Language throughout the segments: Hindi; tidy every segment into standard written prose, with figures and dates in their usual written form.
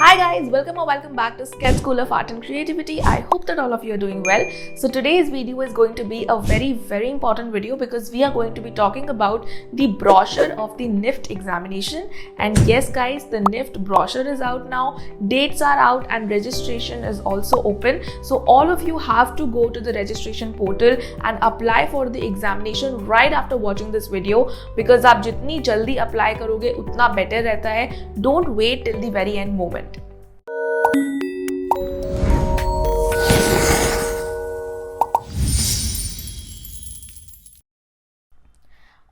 Hi guys, welcome back to Sketch School of Art and Creativity. I hope that all of you are doing well. So today's video is going to be a very important video because we are going to be talking about the brochure of the NIFT examination. And yes guys, the NIFT brochure is out now, dates are out and registration is also open. So all of you have to go to the registration portal and apply for the examination right after watching this video because आप जितनी जल्दी apply करोगे उतना better रहता है. Don't wait till the very end moment.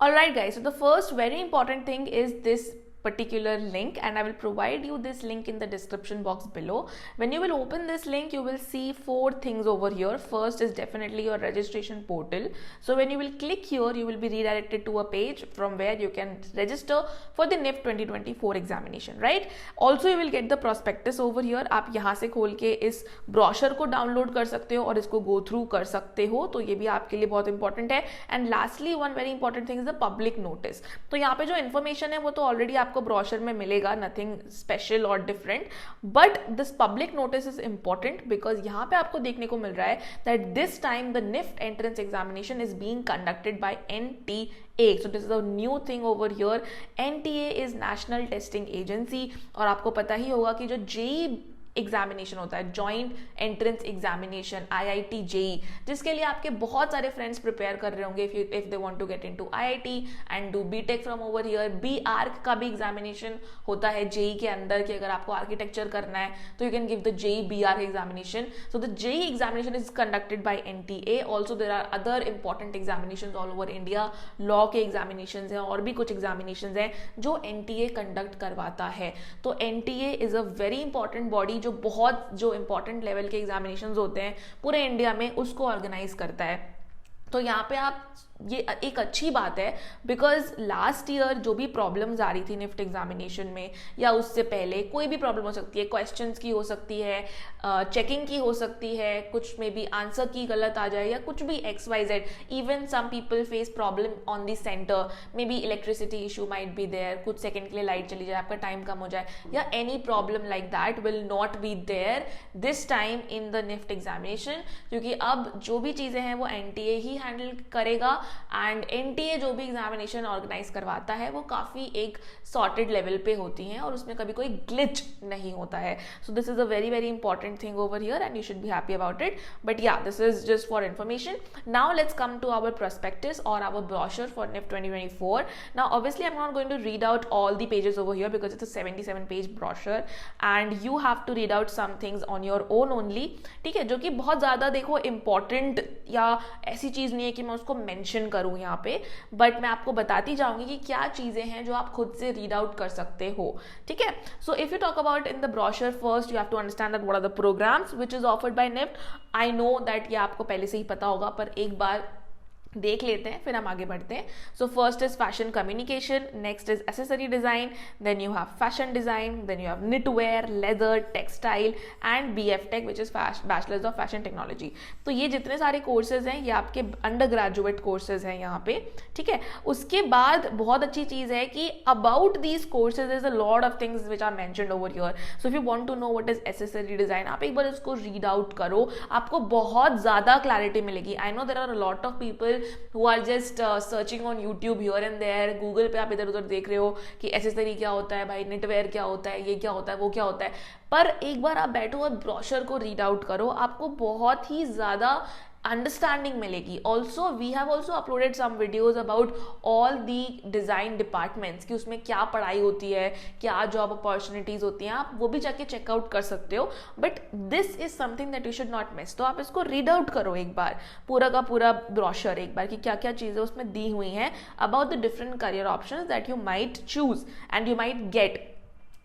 Alright guys, so the first very important thing is this particular link, and I will provide you this link in the description box below. When you will open this link, you will see 4 things over here. First is definitely your registration portal. So when you will click here, you will be redirected to a page from where you can register for the NIFT 2024 examination, right? Also you will get the prospectus over here. आप यहाँ से खोल के इस brochure को download कर सकते हो और इसको go through कर सकते हो, तो ये भी आपके लिए बहुत important है. And lastly, one very important thing is the public notice. तो यहाँ पे जो information है वो तो already आपको ब्रोशर में मिलेगा, नथिंग स्पेशल और different, but this public notice is important because यहाँ पे आपको देखने को मिल रहा है that this time the NIFT entrance examination is being conducted by NTA. So this is a new thing over here. NTA is National Testing Agency और आपको पता ही होगा कि जो JEE एग्जामिनेशन होता है, joint entrance examination IIT JEE, जिसके लिए आपके बहुत सारे फ्रेंड्स प्रिपेयर कर रहे होंगे if they want to get into IIT and do BTech from over here. BARC का भी एग्जामिनेशन होता है JEE के अंदर कि अगर आपको आर्किटेक्चर करना है तो you can give the JEE BARC examination. So the JEE examination is conducted by NTA. Also there are other important examination all over India. Law के एग्जामिनेशन हैं और भी कुछ एग्जामिनेशन हैं जो NTA कंडक्ट करवाता है. तो NTA is a very important body जो इंपॉर्टेंट लेवल के एग्जामिनेशंस होते हैं पूरे इंडिया में, उसको ऑर्गेनाइज करता है. तो यहाँ पे आप ये एक अच्छी बात है बिकॉज लास्ट ईयर जो भी प्रॉब्लम्स आ रही थी निफ्ट एग्जामिनेशन में या उससे पहले, कोई भी प्रॉब्लम हो सकती है, क्वेश्चंस की हो सकती है, चेकिंग की हो सकती है, कुछ में भी आंसर की गलत आ जाए या कुछ भी XYZ. Even some people face problem on the centre, may be electricity issue might be there, कुछ सेकेंड के लिए लाइट चली जाए, आपका टाइम कम हो जाए या any problem like that will not be there this time in the NIFT examination, क्योंकि अब जो भी चीज़ें हैं वो NTA ही हैंडल करेगा एंड NTA जो भी एग्जामिनेशन ऑर्गेनाइज करवाता है वो काफ़ी एक सॉर्टेड लेवल पे होती हैं और उसमें कभी कोई ग्लिच नहीं होता है. So this is a very important thing over here and you should be happy about it. But ya, this is just for information. Now let's come to our prospectus or our brochure for NIFT 2024. Now obviously I'm not going to read out all the pages over here because it's a 77-page brochure and you have to read out some things on your own only. ठीक है, जो कि बहुत ज़्यादा देखो इम्पॉर्टेंट या ऐसी चीज़ नहीं है कि मैं उसको मेंशन करूं यहाँ पे, बट मैं आपको बताती जाऊंगी कि क्या चीजें हैं जो आप खुद से रीड आउट कर सकते हो. ठीक है, so if you talk about in the brochure, first you have to understand that what are the programmes which is offered by NIFT. I know that ये आपको पहले से ही पता होगा, पर एक बार देख लेते हैं फिर हम आगे बढ़ते हैं. So first is fashion communication, next is accessory design, then you have fashion design, then you have knitwear, leather, textile and BF Tech which is bachelor's of fashion technology. तो ये जितने सारे कोर्सेज हैं ये आपके अंडर ग्रेजुएट कोर्सेज हैं यहाँ पे. ठीक है, उसके बाद बहुत अच्छी चीज है कि about these courses is a lot of things which are mentioned over here. So if you want to know what is accessory design, आप एक बार इसको रीड आउट करो, आपको बहुत ज्यादा क्लैरिटी मिलेगी. I know there are a lot of people who are just searching on YouTube here and there. Google पे आप इधर उधर देख रहे हो कि एसेसरी क्या होता है भाई, knitwear क्या होता है, ये क्या होता है, वो क्या होता है, पर एक बार आप बैठो और ब्रोशर को रीड आउट करो, आपको बहुत ही ज़्यादा अंडरस्टैंडिंग मिलेगी. Also we have also uploaded some videos about all the design departments कि उसमें क्या पढ़ाई होती है, क्या जॉब अपॉर्चुनिटीज़ होती हैं, आप वो भी जाके चेकआउट कर सकते हो. But this is something that you should not miss. तो आप इसको रीड आउट करो एक बार, पूरा का पूरा ब्रोशर एक बार कि क्या क्या चीज़ें उसमें दी हुई हैं about the different career options that you might choose and you might get.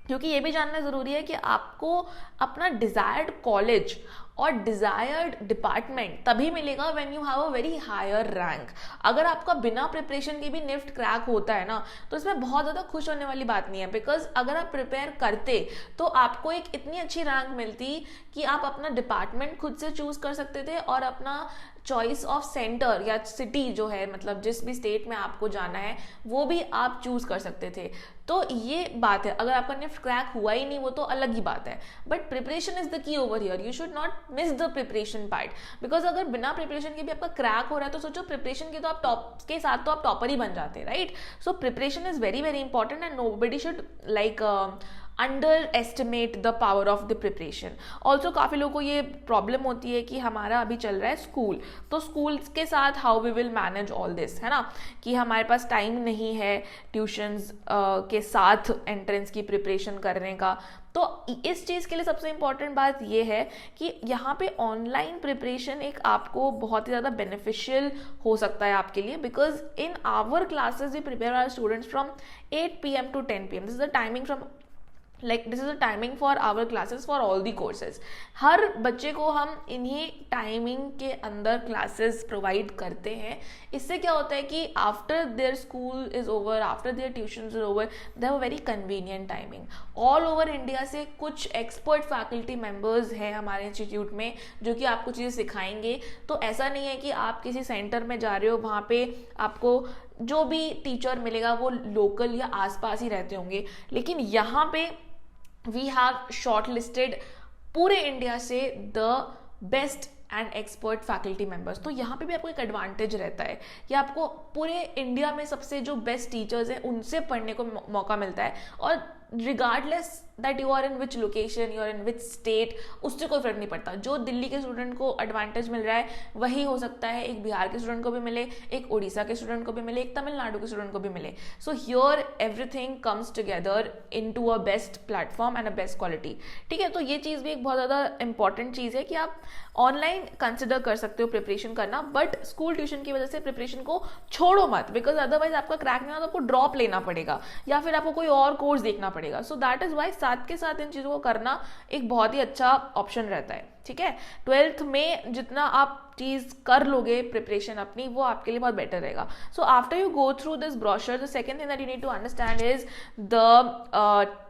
क्योंकि ये भी जानना ज़रूरी है कि आपको अपना डिज़ायर्ड कॉलेज और डिजायर्ड डिपार्टमेंट तभी मिलेगा when you have a very higher rank. अगर आपका बिना प्रिपरेशन के भी निफ्ट क्रैक होता है ना, तो इसमें बहुत ज़्यादा खुश होने वाली बात नहीं है, बिकॉज अगर आप प्रिपेयर करते तो आपको एक इतनी अच्छी रैंक मिलती कि आप अपना डिपार्टमेंट खुद से चूज कर सकते थे और अपना चॉइस ऑफ सेंटर या सिटी जो है, मतलब जिस भी स्टेट में आपको जाना है वो भी आप चूज कर सकते थे। तो ये बात है, अगर आपका निफ्ट क्रैक हुआ ही नहीं वो तो अलग ही बात है, but preparation is the key over here. You should not miss the preparation part, because अगर बिना प्रिपरेशन के भी आपका क्रैक हो रहा है तो सोचो प्रिपरेशन के तो आप टॉप के साथ तो आप टॉपर ही बन जाते हैं, right. So preparation is very very important and nobody should like under estimate the power of the preparation. Also काफ़ी लोगों को ये प्रॉब्लम होती है कि हमारा अभी चल रहा है स्कूल, तो स्कूल के साथ how we will manage all this, है ना, कि हमारे पास टाइम नहीं है ट्यूशन्स के साथ एंट्रेंस की प्रिपरेशन करने का। तो इस चीज़ के लिए सबसे इम्पॉर्टेंट बात ये है कि यहाँ पे ऑनलाइन प्रिपरेशन एक आपको बहुत ही ज़्यादा बेनिफिशियल हो सकता है आपके लिए, because in our classes we prepare our students from 8 PM to 10 PM। This is the timing from this is the timing for our classes for all the courses. हर बच्चे को हम इन्हीं टाइमिंग के अंदर क्लासेस प्रोवाइड करते हैं। इससे क्या होता है कि after their school is over, after their tuition is over, they have a very convenient timing. All over India से कुछ एक्सपर्ट फैकल्टी मेंबर्स हैं हमारे इंस्टीट्यूट में जो कि आपको चीज़ें सिखाएंगे। तो ऐसा नहीं है कि आप किसी सेंटर में जा रहे हो, वहाँ पे आपको जो भी टीचर मिलेगा वो लोकल या आसपास ही रहते होंगे, लेकिन यहाँ पे वी हैव शॉर्टलिस्टेड पूरे इंडिया से the best and expert faculty members. तो यहाँ पे भी आपको एक एडवांटेज रहता है कि आपको पूरे इंडिया में सबसे जो बेस्ट टीचर्स हैं उनसे पढ़ने को मौका मिलता है, और regardless that you are in which location, you are in which state, उससे कोई फर्क नहीं पड़ता। जो दिल्ली के स्टूडेंट को एडवांटेज मिल रहा है वही हो सकता है एक बिहार के स्टूडेंट को भी मिले, एक उड़ीसा के स्टूडेंट को भी मिले, एक तमिलनाडु के स्टूडेंट को भी मिले। So here everything comes together into a best platform and a best quality, ठीक है। तो ये चीज़ भी एक बहुत ज़्यादा इंपॉर्टेंट चीज़ है कि आप ऑनलाइन कंसिडर कर सकते हो प्रिपरेशन करना, बट स्कूल ट्यूशन की वजह से प्रिपरेशन को छोड़ो मत, बिकॉज अदरवाइज आपका क्रैक नहीं होगा तो आपको ड्रॉप लेना पड़ेगा या फिर आपको कोई और कोर्स देखना पड़ेगा। सो दैट इज वाई साथ के साथ इन चीज़ों को करना एक बहुत ही अच्छा ऑप्शन रहता है, ठीक है। 12th में जितना आप चीज़ कर लोगे प्रिपरेशन अपनी, वो आपके लिए बहुत बेटर रहेगा। So after you go through this brochure, the second thing that you need to understand is the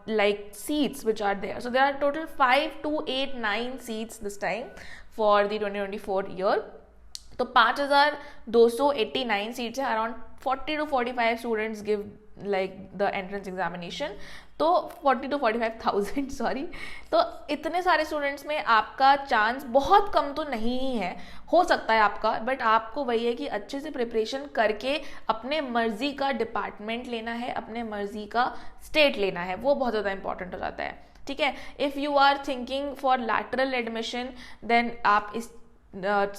like seats which are there. So there are total 5 to 8 9 seats this time for the 2024 year. तो 5,289 सीट्स है, around 40 to 45 students give like the entrance examination, तो 40 to 45,000 सॉरी। तो इतने सारे स्टूडेंट्स में आपका चांस बहुत कम तो नहीं ही है, हो सकता है आपका, बट आपको वही है कि अच्छे से प्रिपरेशन करके अपने मर्जी का डिपार्टमेंट लेना है, अपने मर्जी का स्टेट लेना है, वो बहुत ज़्यादा इंपॉर्टेंट हो जाता है, ठीक है। If you are thinking for lateral admission then आप इस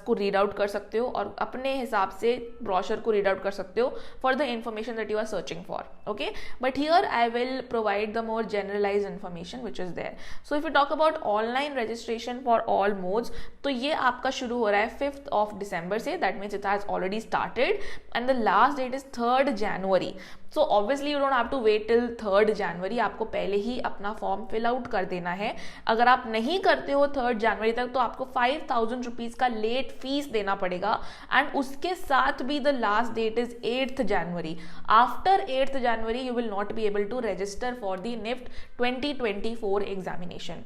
को रीड आउट कर सकते हो और अपने हिसाब से ब्रोशर को रीड आउट कर सकते हो for the information that you are searching for, okay. But here I will provide the more generalise information which is there. So if you talk about online registration for all modes, तो ये आपका शुरू हो रहा है 5th December से, that means it has already started and the last date is 3rd January। So obviously you don't have to wait till 3rd January, आपको पहले ही अपना फॉर्म फिल आउट कर देना है। अगर आप नहीं करते हो 3rd January तक तो आपको 5,000 रुपीज़ का लेट फीस देना पड़ेगा, एंड उसके साथ भी the last date is 8th January। After 8th January you will not be able to register for the NIFT 2024 examination.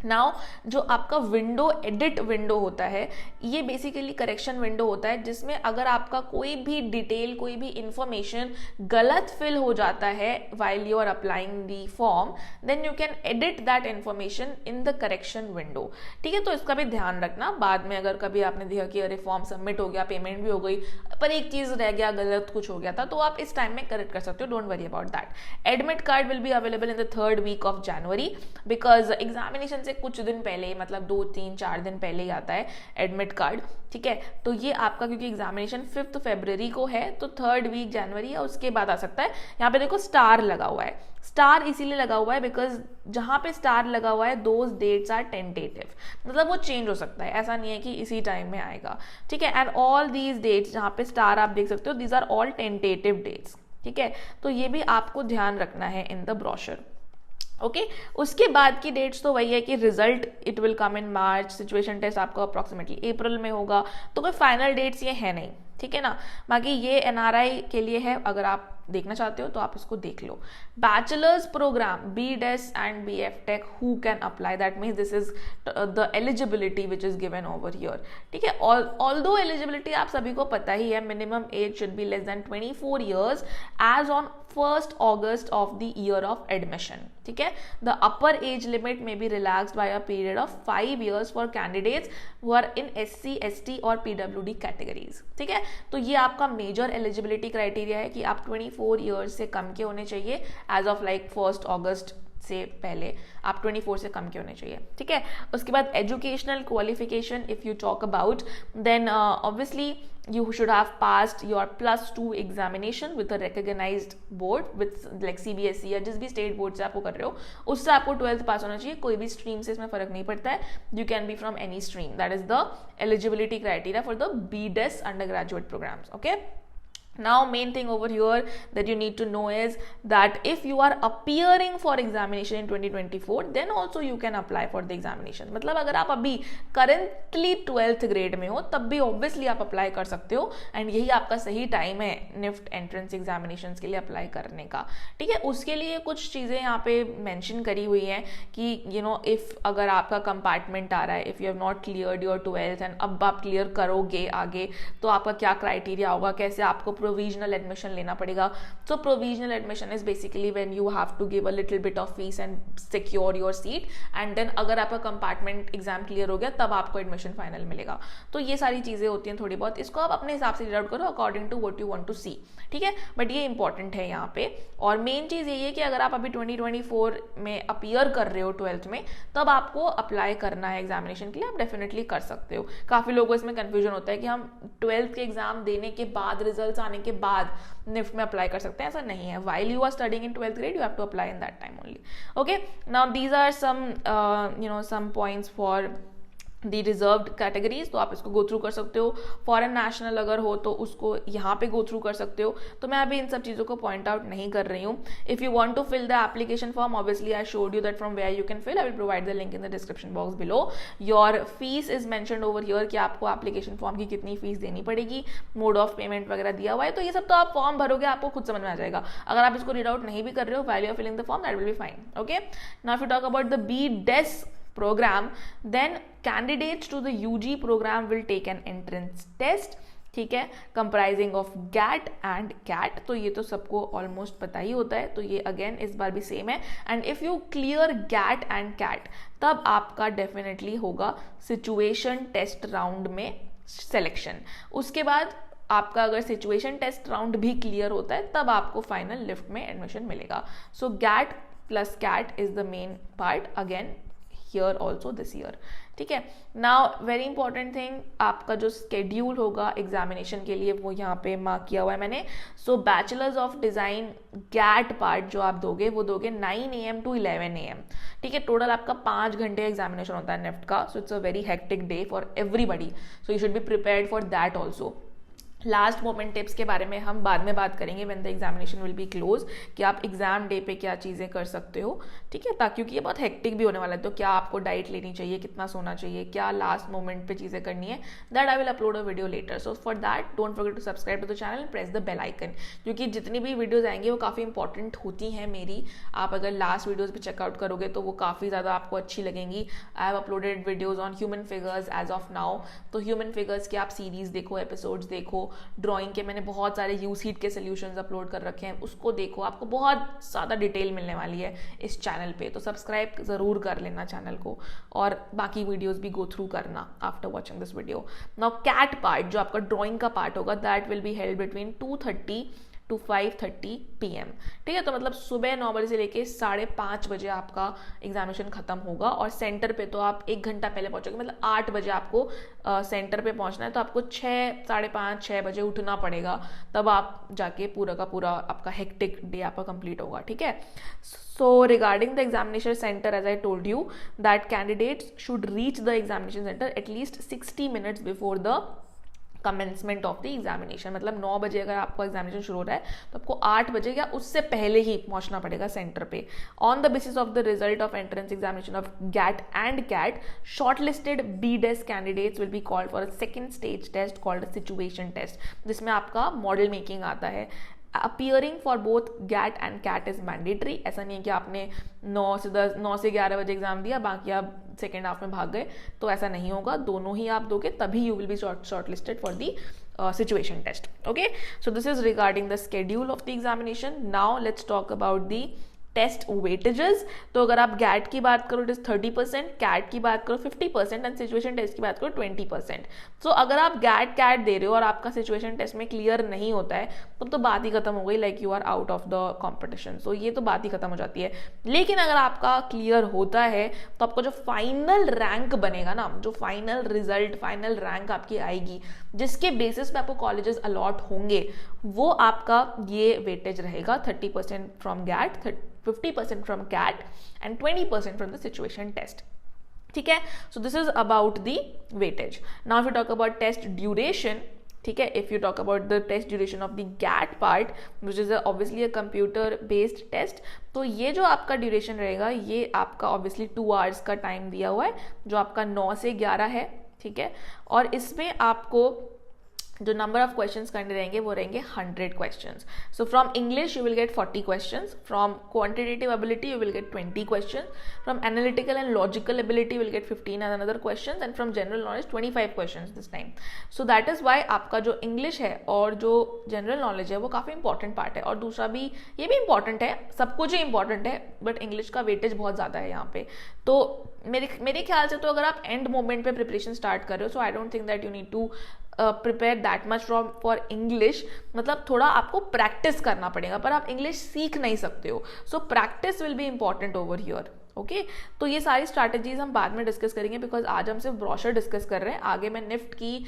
Now जो आपका विंडो एडिट विंडो होता है, ये बेसिकली करेक्शन विंडो होता है जिसमें अगर आपका कोई भी डिटेल, कोई भी इंफॉर्मेशन गलत फिल हो जाता है while you are applying the form, then you can edit that information in the correction window, ठीक है। तो इसका भी ध्यान रखना, बाद में अगर कभी आपने देखा कि अरे फॉर्म सबमिट हो गया, पेमेंट भी हो गई, पर एक चीज़ रह गया, गलत कुछ हो गया था, तो आप इस टाइम में करेक्ट कर सकते हो, don't worry about that. Admit card will be available in the 3rd week of January, because examination से कुछ दिन पहले, मतलब 2 3 4 दिन पहले ही आता है एडमिट कार्ड, ठीक है। तो ये आपका क्योंकि एग्जामिनेशन 5th February को है तो 3rd week January या उसके बाद आ सकता है। यहाँ पे देखो स्टार लगा हुआ है, स्टार इसीलिए लगा हुआ है बिकॉज जहाँ पे स्टार लगा हुआ है दोज डेट्स आर टेंटेटिव, मतलब वो चेंज हो सकता है, ऐसा नहीं है कि इसी टाइम में आएगा, ठीक है। एंड ऑल दीज डेट्स जहाँ पे स्टार आप देख सकते हो, these are all tentative dates, ठीक है। तो ये भी आपको ध्यान रखना है इन द ब्रोशर, ओके। उसके बाद की डेट्स तो वही है कि result it will come in March, situation test आपका अप्रॉक्सीमेटली अप्रैल में होगा, तो कोई फाइनल डेट्स ये है नहीं, ठीक है ना। बाकी ये NRI के लिए है, अगर आप देखना चाहते हो तो आप इसको देख लो। Bachelors programme BDes and BF Tech who can apply, that means this is the eligibility which is given over here, ठीक है। although eligibility आप सभी को पता ही है, minimum age should be less than 24 years as on 1st August of the year of admission, ठीक है। The upper age limit may be relaxed by a period of 5 years for candidates who are in SC, ST और PWD categories, ठीक है। तो ये आपका मेजर एलिजिबिलिटी क्राइटेरिया है कि आप 24 ईयर्स से कम के होने चाहिए एज ऑफ लाइक 1 अगस्त से पहले आप 24 से कम के होने चाहिए, ठीक है। उसके बाद educational qualification if you talk about, then obviously you should have passed your +2 examination with a recognized board with like CBSE या जिस भी स्टेट बोर्ड से आपको कर रहे हो उससे आपको 12th पास होना चाहिए। कोई भी स्ट्रीम से इसमें फर्क नहीं पड़ता है, you can be from any stream, that is the eligibility criteria for the BDes undergraduate programs, okay। Now main thing over here that you need to know is that if you are appearing for examination in 2024 then also you can apply for the examination। मतलब अगर आप अभी currently 12th grade में हो तब भी obviously आप अप्लाई कर सकते हो, एंड यही आपका सही टाइम है NIFT एंट्रेंस एग्जामिनेशंस के लिए अप्लाई करने का, ठीक है। उसके लिए कुछ चीज़ें यहाँ पे मेंशन करी हुई हैं कि यू नो इफ़ अगर आपका कंपार्टमेंट आ रहा है, if you have not cleared your 12th and अब आप क्लियर करोगे आगे तो आपका क्या क्राइटेरिया होगा, कैसे आपको provisional admission लेना पड़ेगा। So provisional admission is basically when you have to give a little bit of fees and secure your seat, and then अगर आपका कंपार्टमेंट एग्जाम क्लियर हो गया तब आपको एडमिशन फाइनल मिलेगा। तो ये सारी चीज़ें होती हैं थोड़ी बहुत, इसको आप अपने हिसाब से रीड आउट करो according to what you want to see, ठीक है। बट ये इंपॉर्टेंट है यहाँ पे, और मेन चीज़ यही है कि अगर आप अभी 2024 में अपीयर कर रहे हो 12th में तब आपको अप्लाई करना है एग्जामिनेशन के लिए, आप डेफिनेटली कर सकते हो। काफ़ी लोगों को इसमें कन्फ्यूजन होता है कि हम 12th के एग्जाम देने के बाद रिजल्ट आने के बाद NIFT में अप्लाई कर सकते हैं, ऐसा नहीं है। while you are studying in 12th grade you have to apply in that time only, okay। now these are some some points for the reserved categories, तो आप इसको गो थ्रू कर सकते हो। फॉरेन नेशनल अगर हो तो उसको यहाँ पे गो थ्रू कर सकते हो, तो मैं अभी इन सब चीज़ों को पॉइंट आउट नहीं कर रही हूँ। If you want to fill the application form, obviously I showed you that from where you can fill, I will provide the link in the description box below. Your fees is mentioned over here कि आपको एप्लीकेशन फॉर्म की कितनी फीस देनी पड़ेगी, मोड ऑफ पेमेंट वगैरह दिया हुआ है, तो ये सब तो आप फॉर्म भरोगे आपको खुद समझ में आ जाएगा। अगर आप इसको रीड आउट नहीं भी कर रहे हो while you are filling the form, that will be fine, okay. Now if you talk about the BDes program, then candidates to the UG program will take an entrance test, ठीक है, comprising of GAT and CAT। तो ये तो सबको ऑलमोस्ट पता ही होता है, तो ये अगेन इस बार भी सेम है। And if you clear GAT and CAT तब आपका डेफिनेटली होगा सिचुएशन टेस्ट राउंड में सिलेक्शन। उसके बाद आपका अगर सिचुएशन टेस्ट राउंड भी क्लियर होता है तब आपको फाइनल लिफ्ट में एडमिशन मिलेगा। सो GAT plus CAT is the main part again here also this year, ठीक है। नाउ वेरी इंपॉर्टेंट थिंग, आपका जो स्केड्यूल होगा एग्जामिनेशन के लिए वो यहाँ पे मार्क किया हुआ है मैंने। So bachelors of design GAT part जो आप दोगे वो दोगे 9 AM to 11 AM, ठीक है। टोटल आपका 5 घंटे एग्जामिनेशन होता है NIFT का। सो it's a very hectic day for everybody, so you should be prepared for that also. Last moment tips के बारे में हम बाद में बात करेंगे when the examination will be close, कि आप एग्जाम डे पे क्या चीज़ें कर सकते हो, ठीक है, ताकि क्योंकि ये बहुत हेक्टिक भी होने वाला है। तो क्या आपको डाइट लेनी चाहिए, कितना सोना चाहिए, क्या लास्ट मोमेंट पे चीज़ें करनी है, that I will upload a video later. So for that don't forget to subscribe to the channel and press the bell icon, क्योंकि जितनी भी वीडियोज़ आएंगी वो काफ़ी इंपॉर्टेंट होती हैं मेरी। आप अगर लास्ट वीडियोज़ भी चेकआउट करोगे तो वो काफ़ी ज़्यादा आपको अच्छी लगेंगी। I have uploaded videos on human figures as of now, तो ह्यूमन फिगर्स की आप सीरीज़ देखो, एपिसोड्स देखो। ड्रॉइंग के मैंने बहुत सारे यूसीट के सोल्यूशंस अपलोड कर रखे हैं, उसको देखो, आपको बहुत ज़्यादा डिटेल मिलने वाली है इस चैनल पे। तो सब्सक्राइब ज़रूर कर लेना चैनल को, और बाकी वीडियोस भी गो थ्रू करना after watching this video. Now CAT part जो आपका ड्राइंग का पार्ट होगा, that will be held between 2:30 to 5:30 PM, ठीक है। तो मतलब सुबह 9 बजे से लेके 5:30 बजे आपका एग्जामिनेशन खत्म होगा, और सेंटर पे तो आप 1 घंटा पहले पहुंचोगे, मतलब 8 बजे आपको सेंटर पे पहुंचना है। तो आपको 5:30-6 बजे उठना पड़ेगा, तब आप जाके पूरा का पूरा आपका हेक्टिक डे आपका कंप्लीट होगा, ठीक है। So regarding the examination center, as I told you that candidates should reach the examination center at least 60 minutes before the commencement of the examination, मतलब 9 बजे अगर आपका एग्जामिनेशन शुरू हो रहा है तो आपको 8 बजे या उससे पहले ही पहुंचना पड़ेगा सेंटर पे. On the basis of the result of entrance examination of GAT and CAT, shortlisted BDES candidates will be called for a second stage test called situation test, जिसमें आपका मॉडल मेकिंग आता है. Appearing for both GAT and CAT is mandatory. ऐसा नहीं है कि आपने 9 से 11 बजे एग्जाम दिया बाकी आप सेकेंड हाफ में भाग गए, तो ऐसा नहीं होगा. दोनों ही आप दोगे तभी you will be shortlisted for the situation test. Okay, so this is regarding the schedule of the examination. Now let's talk about the test weightages. तो अगर आप गैट की बात करो इट इज 30%, कैट की बात करो 50% एंड सिचुएशन टेस्ट की बात करो 20%. सो अगर आप गैट कैट दे रहे हो और आपका सिचुएशन टेस्ट में क्लियर नहीं होता है तो बात ही खत्म हो गई, like you are out of the competition. So ये तो बात ही खत्म हो जाती है. लेकिन अगर आपका क्लियर होता है तो आपका जो फाइनल रैंक बनेगा ना, जो फाइनल रिजल्ट, फाइनल रैंक आपकी आएगी, जिसके बेसिस पे आपको कॉलेजेस अलॉट होंगे, वो आपका ये वेटेज रहेगा 30% from gate, 50% from CAT and 20% from the situation test. ठीक है, so this is about the weightage. Now if you talk about test duration, ठीक है, if you talk about the test duration of the GAT part, which is obviously a computer based test, तो ये जो आपका ड्यूरेशन रहेगा ये आपका obviously 2 hours का टाइम दिया हुआ है, जो आपका 9 से 11 है. ठीक है, और इसमें आपको जो नंबर ऑफ क्वेश्चंस करने रहेंगे वो रहेंगे 100 questions. So from English you will gate 40 questions, from quantitative ability you will gate 20 questions, from analytical and logical ability you will gate 15 and another questions, and from general knowledge 25 questions this time. So that is why आपका जो इंग्लिश है और जो जनरल नॉलेज है वो काफ़ी इंपॉर्टेंट पार्ट है. और दूसरा भी ये भी इंपॉर्टेंट है, सब कुछ ही इंपॉर्टेंट है, बट इंग्लिश का वेटेज बहुत ज़्यादा है यहाँ पे. तो मेरे ख्याल से तो अगर आप एंड मोमेंट पे प्रिपरेशन स्टार्ट कर रहे हो, so I don't think that you need to prepare that much for English. मतलब थोड़ा आपको प्रैक्टिस करना पड़ेगा, पर आप इंग्लिश सीख नहीं सकते हो. So practice will be important over here. Okay, तो ये सारी स्ट्रैटेजीज हम बाद में डिस्कस करेंगे, बिकॉज आज हम सिर्फ ब्रोशर डिस्कस कर रहे हैं. आगे मैं निफ्ट की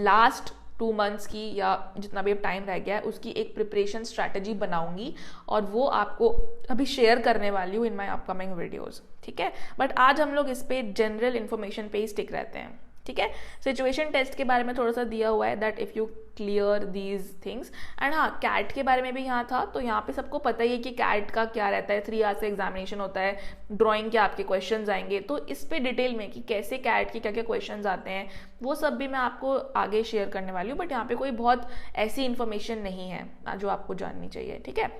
लास्ट 2 months की या जितना भी अब टाइम रह गया है उसकी एक प्रिपरेशन स्ट्रैटेजी बनाऊंगी और वो आपको अभी शेयर करने वाली हूँ इन माय अपकमिंग वीडियोस. ठीक है, बट आज हम लोग इस पे जनरल इन्फॉर्मेशन पे ही स्टिक रहते हैं. ठीक है, सिचुएशन टेस्ट के बारे में थोड़ा सा दिया हुआ है that if you clear these things. And हाँ, कैट के बारे में भी यहाँ था, तो यहाँ पे सबको पता ही है कि कैट का क्या रहता है. 3 hours से एग्जामिनेशन होता है, ड्राइंग के आपके क्वेश्चंस आएंगे, तो इस पे डिटेल में कि कैसे कैट के क्या क्या क्वेश्चंस आते हैं वो सब भी मैं आपको आगे शेयर करने वाली हूँ. बट यहाँ पे कोई बहुत ऐसी इन्फॉर्मेशन नहीं है जो आपको जाननी चाहिए. ठीक है,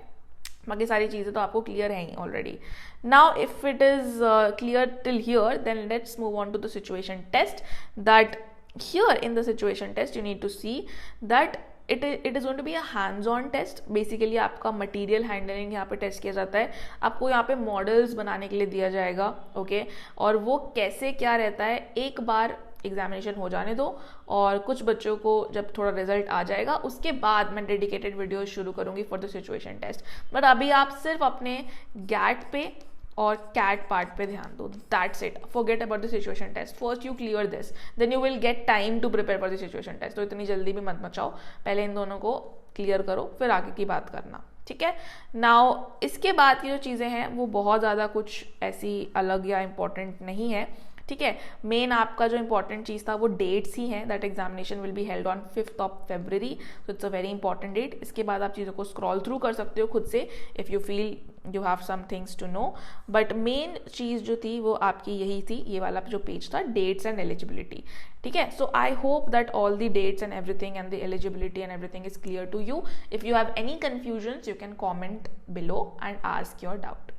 बाकी सारी चीज़ें तो आपको क्लियर हैं already. Now if it is clear till here, then let's move on to the situation test. That here in the situation test you need to see that it is going to be a hands on test. Basically आपका मटेरियल हैंडलिंग यहाँ पे टेस्ट किया जाता है. आपको यहाँ पे मॉडल्स बनाने के लिए दिया जाएगा. ओके, और वो कैसे क्या रहता है एक बार एग्जामिनेशन हो जाने दो, और कुछ बच्चों को जब थोड़ा रिजल्ट आ जाएगा उसके बाद मैं डेडिकेटेड वीडियो शुरू करूँगी for the situation test. But अभी आप सिर्फ अपने गैट पे और कैट पार्ट पे ध्यान दो. That's it, forget about the situation test. First you clear this, then you will get time to prepare for the situation test. तो इतनी जल्दी भी मत मचाओ, पहले इन दोनों को क्लियर करो फिर आगे की बात करना. ठीक है, नाउ इसके बाद की जो चीज़ें हैं वो बहुत ज़्यादा कुछ ऐसी अलग या इम्पोर्टेंट नहीं है. ठीक है, मेन आपका जो इंपॉर्टेंट चीज़ था वो डेट्स ही हैं. That examination will be held on 5th February. So it's a very important date. इसके बाद आप चीज़ों को स्क्रॉल थ्रू कर सकते हो खुद से if you feel you have some things to know. But main चीज़ जो थी वो आपकी यही थी, ये वाला जो पेज था, डेट्स एंड एलिजिबिलिटी. ठीक है, so I hope that all the dates and everything and the eligibility and everything is clear to you. If you have any confusions you can comment below and ask your doubt.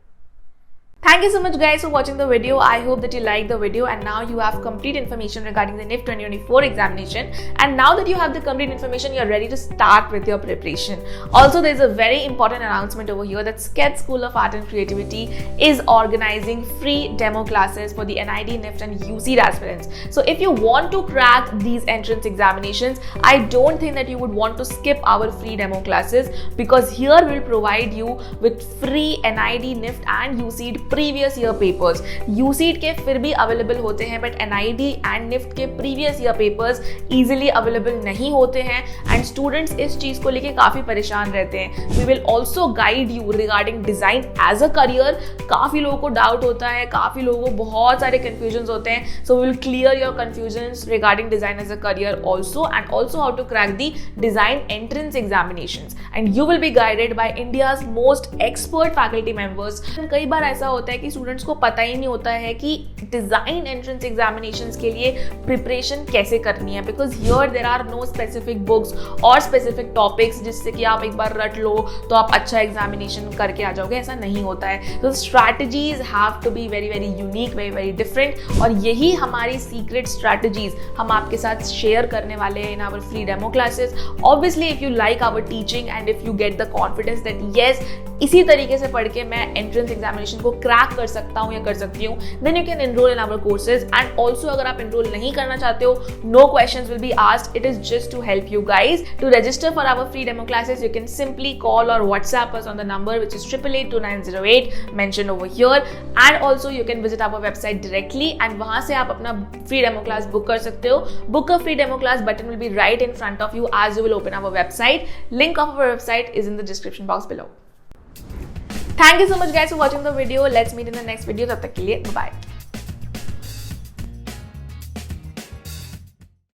Thank you so much guys for watching the video. I hope that you liked the video and now you have complete information regarding the NIFT 2024 examination, and now that you have the complete information you are ready to start with your preparation. Also there is a very important announcement over here that SCED School of Art and Creativity is organizing free demo classes for the NID, NIFT and UCEED aspirants. So if you want to crack these entrance examinations, I don't think that you would want to skip our free demo classes, because here we'll provide you with free NID, NIFT and UCEED previous year papers. UCEED के फिर भी अवेलेबल होते हैं, बट एनआईडी एंड निफ्ट के previous year papers easily available नहीं होते हैं एंड स्टूडेंट्स इस चीज को लेके काफी परेशान रहते हैं। We will also guide you regarding design as a career. काफी लोगों को डाउट होता है, काफी लोगों को बहुत सारे कंफ्यूजन होते हैं, so we will clear your confusions regarding design as a career also, and also how to crack the design entrance examinations, and you will be guided by India's most expert faculty members. कई बार ऐसा होता है कि स्टूडेंट्स को पता ही नहीं होता है कि डिजाइन एंट्रेंस एग्जामिनेशंस के लिए प्रिपरेशन कैसे करनी है, because here there are no specific books और स्पेसिफिक टॉपिक्स जिससे कि आप एक बार रट लो तो आप अच्छा एग्जामिनेशन करके आ जाओगे। ऐसा नहीं होता है। तो strategies have to be very very unique, very very different, और यही हमारी सीक्रेट स्ट्रैटेजीज हम आपके साथ शेयर करने वाले हैं in our free demo classes. Obviously if you like our teaching and if you get the confidence that yes इसी तरीके से पढ़ के मैं एंट्रेंस एग्जामिनेशन को क्रैक कर सकता हूँ या कर सकती हूँ, then you can enrol in our courses. And also अगर आप एनरोल नहीं करना चाहते हो, no questions will be asked, it is just to help you guys. To register for our free demo classes, you can simply call or WhatsApp us on the number which is 88820908 mentioned over here, and also you can visit our website directly and वहाँ से आप अपना free demo class book कर सकते हो। Book a free demo class button will be right in front of you as you will open our website. Link of our website is in the description box below. Thank you so much guys for watching the video. Let's meet in the next video. तब तक के लिए bye.